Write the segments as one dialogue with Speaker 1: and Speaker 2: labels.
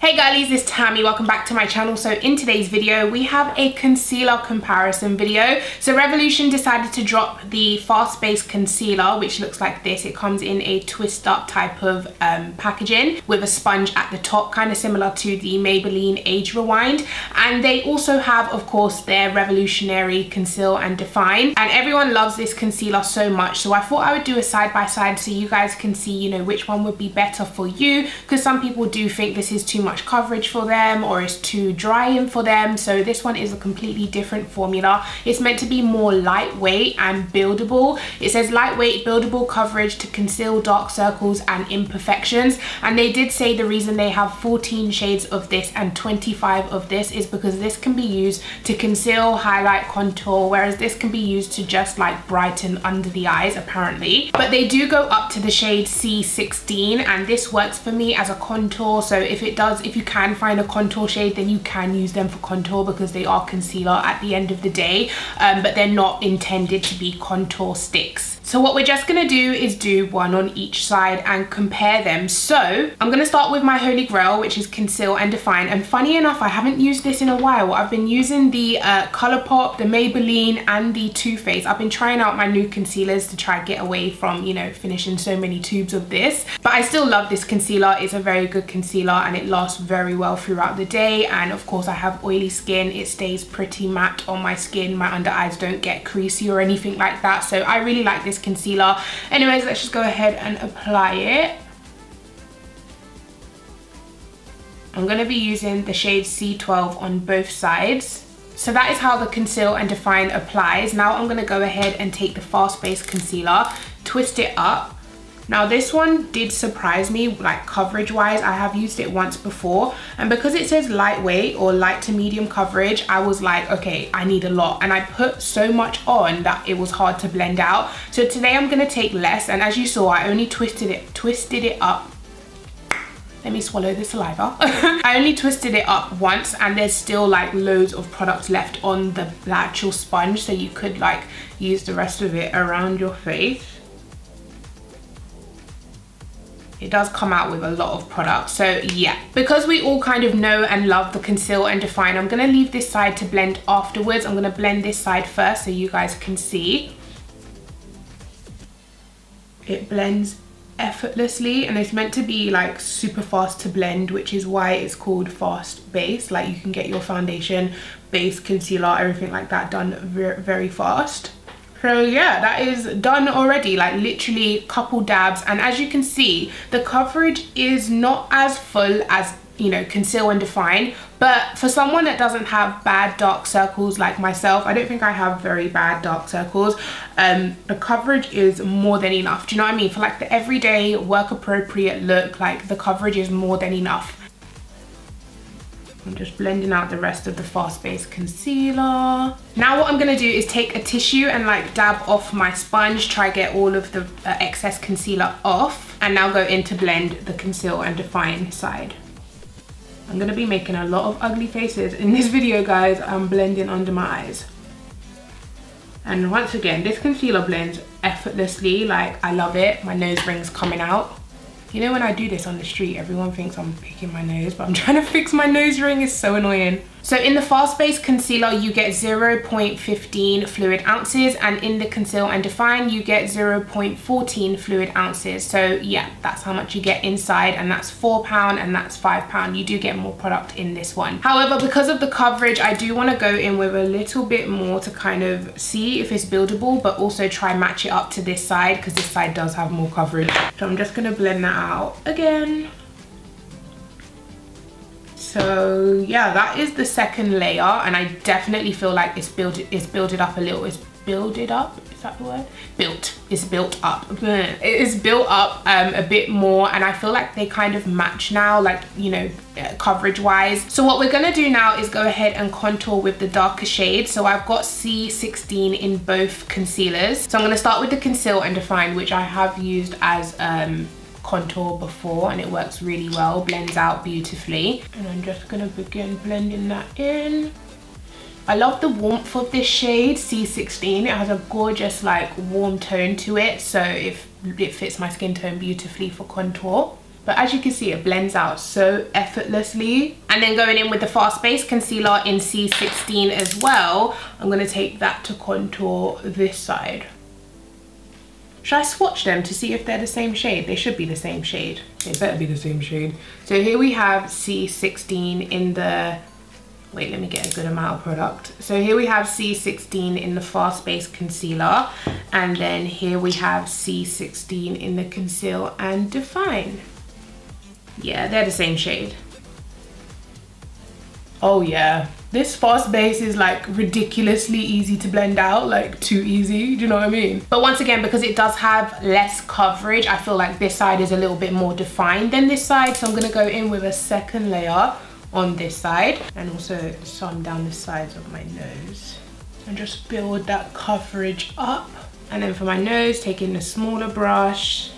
Speaker 1: Hey girlies, it's Tammy. Welcome back to my channel. So in today's video we have a concealer comparison video. So Revolution decided to drop the fast base concealer, which looks like this. It comes in a twist up type of packaging with a sponge at the top, kind of similar to the Maybelline Age Rewind. And they also have, of course, their revolutionary Conceal and Define, and everyone loves this concealer so much, so I thought I would do a side by side so you guys can see, you know, which one would be better for you, because some people do think this is too much coverage for them or it's too drying for them. So this one is a completely different formula. It's meant to be more lightweight and buildable. It says lightweight, buildable coverage to conceal dark circles and imperfections, and they did say the reason they have 14 shades of this and 25 of this is because this can be used to conceal, highlight, contour, whereas this can be used to just like brighten under the eyes apparently. But they do go up to the shade C16, and this works for me as a contour. So if you can find a contour shade, then you can use them for contour because they are concealer at the end of the day, but they're not intended to be contour sticks. So what we're just gonna do is do one on each side and compare them. So I'm gonna start with my holy grail, which is Conceal and Define. And funny enough, I haven't used this in a while. I've been using the Colourpop, the Maybelline, and the Too Faced. I've been trying out my new concealers to try and get away from, you know, finishing so many tubes of this. But I still love this concealer. It's a very good concealer and it lasts very well throughout the day. And of course, I have oily skin. It stays pretty matte on my skin. My under eyes don't get creasy or anything like that. So I really like this concealer. Anyways, let's just go ahead and apply it. I'm going to be using the shade C12 on both sides. So that is how the Conceal and Define applies. Now I'm going to go ahead and take the fast base concealer, twist it up. Now this one did surprise me, like coverage wise. I have used it once before, and because it says lightweight or light to medium coverage, I was like, okay, I need a lot, and I put so much on that it was hard to blend out. So today I'm gonna take less, and as you saw, I only twisted it up. Let me swallow the saliva. I only twisted it up once, and there's still like loads of product left on the actual sponge, so you could like use the rest of it around your face. It does come out with a lot of product. So yeah, because we all kind of know and love the Conceal and Define, I'm gonna leave this side to blend afterwards. I'm gonna blend this side first so you guys can see. It blends effortlessly, and it's meant to be like super fast to blend, which is why it's called fast base. Like you can get your foundation, base, concealer, everything like that done very, very fast. So yeah, that is done already, like literally a couple dabs. And as you can see, the coverage is not as full as, you know, Conceal and Define, but for someone that doesn't have bad dark circles like myself, I don't think I have very bad dark circles, the coverage is more than enough. Do you know what I mean? For like the everyday work appropriate look, like the coverage is more than enough. I'm just blending out the rest of the fast base concealer. Now what I'm gonna do is take a tissue and like dab off my sponge, try get all of the excess concealer off, and now go in to blend the Conceal and Define side. I'm gonna be making a lot of ugly faces in this video, guys. I'm blending under my eyes. And once again, this concealer blends effortlessly. Like, I love it. My nose ring's coming out. You know, when I do this on the street, everyone thinks I'm picking my nose, but I'm trying to fix my nose ring. It's so annoying. So in the fast base concealer, you get 0.15 fluid ounces, and in the Conceal and Define, you get 0.14 fluid ounces. So yeah, that's how much you get inside, and that's £4 and that's £5. You do get more product in this one. However, because of the coverage, I do want to go in with a little bit more to kind of see if it's buildable, but also try match it up to this side, because this side does have more coverage. So I'm just going to blend that out again. So yeah, that is the second layer, and I definitely feel like it's builded up a little. It's builded up, is that the word? It's built up. It is built up a bit more, and I feel like they kind of match now, like, you know, coverage wise. So what we're gonna do now is go ahead and contour with the darker shade. So I've got C16 in both concealers. So I'm gonna start with the Conceal and Define, which I have used as contour before, and it works really well, blends out beautifully. And I'm just gonna begin blending that in. I love the warmth of this shade, C16. It has a gorgeous like warm tone to it, so it fits my skin tone beautifully for contour. But as you can see, it blends out so effortlessly. And then going in with the Fast Base Concealer in C16 as well, I'm going to take that to contour this side. Should I swatch them to see if they're the same shade? They should be the same shade. They better be the same shade. So here we have C16 in the... Wait, let me get a good amount of product. So here we have C16 in the Fast Base Concealer. And then here we have C16 in the Conceal and Define. Yeah, they're the same shade. Oh yeah, this Fast Base is like ridiculously easy to blend out, like too easy, do you know what I mean? But once again, because it does have less coverage, I feel like this side is a little bit more defined than this side. So I'm gonna go in with a second layer on this side and also some down the sides of my nose and just build that coverage up. And then for my nose, taking the smaller brush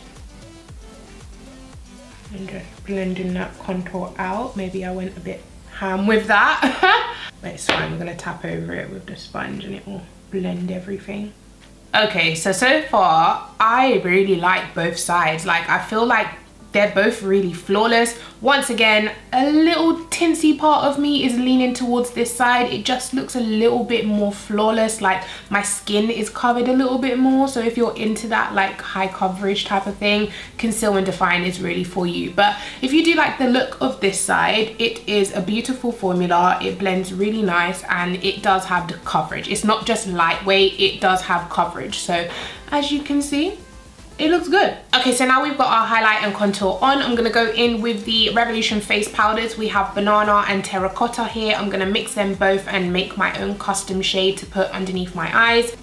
Speaker 1: and just blending that contour out. Maybe I went a bit ham with that. But it's fine, we're gonna tap over it with the sponge and it will blend everything. Okay, so far, I really like both sides. Like, I feel like they're both really flawless. Once again, a little tinsy part of me is leaning towards this side. It just looks a little bit more flawless, like my skin is covered a little bit more. So if you're into that like high coverage type of thing, Conceal and Define is really for you. But if you do like the look of this side, it is a beautiful formula. It blends really nice and it does have the coverage. It's not just lightweight, it does have coverage. So as you can see, it looks good. Okay, so now we've got our highlight and contour on. I'm gonna go in with the Revolution face powders. We have Banana and Terracotta here. I'm gonna mix them both and make my own custom shade to put underneath my eyes.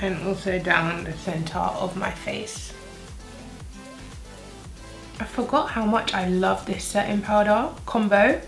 Speaker 1: And also down the center of my face. I forgot how much I love this setting powder combo.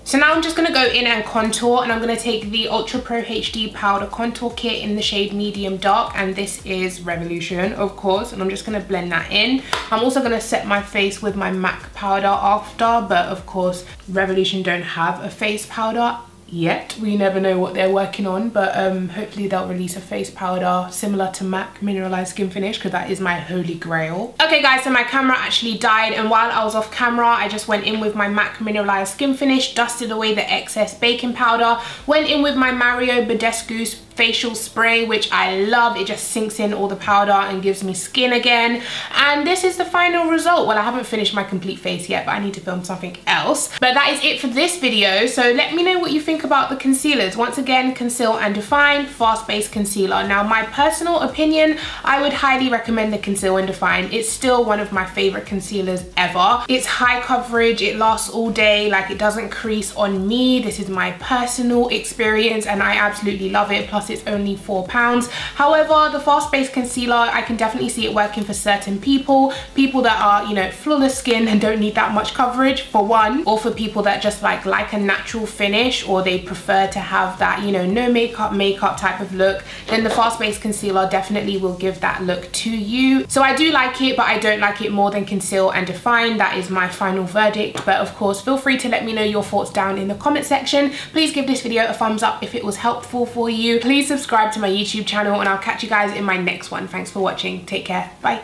Speaker 1: So now I'm just gonna go in and contour, and I'm gonna take the Ultra Pro HD Powder Contour Kit in the shade Medium Dark, and this is Revolution, of course, and I'm just gonna blend that in. I'm also gonna set my face with my MAC powder after, but of course, Revolution don't have a face powder yet. We never know what they're working on, but hopefully they'll release a face powder similar to MAC Mineralized Skin Finish, because that is my holy grail. Okay guys, so my camera actually died, and while I was off camera, I just went in with my MAC Mineralized Skin Finish, dusted away the excess baking powder, went in with my Mario Badescu's facial spray, which I love. It just sinks in all the powder and gives me skin again. And this is the final result. Well, I haven't finished my complete face yet, but I need to film something else. But that is it for this video. So let me know what you think about the concealers. Once again, Conceal and Define Fast Base Concealer. Now, my personal opinion, I would highly recommend the Conceal and Define. It's still one of my favorite concealers ever. It's high coverage, it lasts all day, like it doesn't crease on me. This is my personal experience and I absolutely love it. Plus it's only £4. However, the Fast Base Concealer, I can definitely see it working for certain people that are, you know, flawless skin and don't need that much coverage, for one, or for people that just like a natural finish, or they prefer to have that, you know, no makeup type of look. Then the Fast Base Concealer definitely will give that look to you. So I do like it, but I don't like it more than Conceal and Define. That is my final verdict. But of course, feel free to let me know your thoughts down in the comment section. Please give this video a thumbs up if it was helpful for you. Please subscribe to my YouTube channel and I'll catch you guys in my next one. Thanks for watching. Take care. Bye.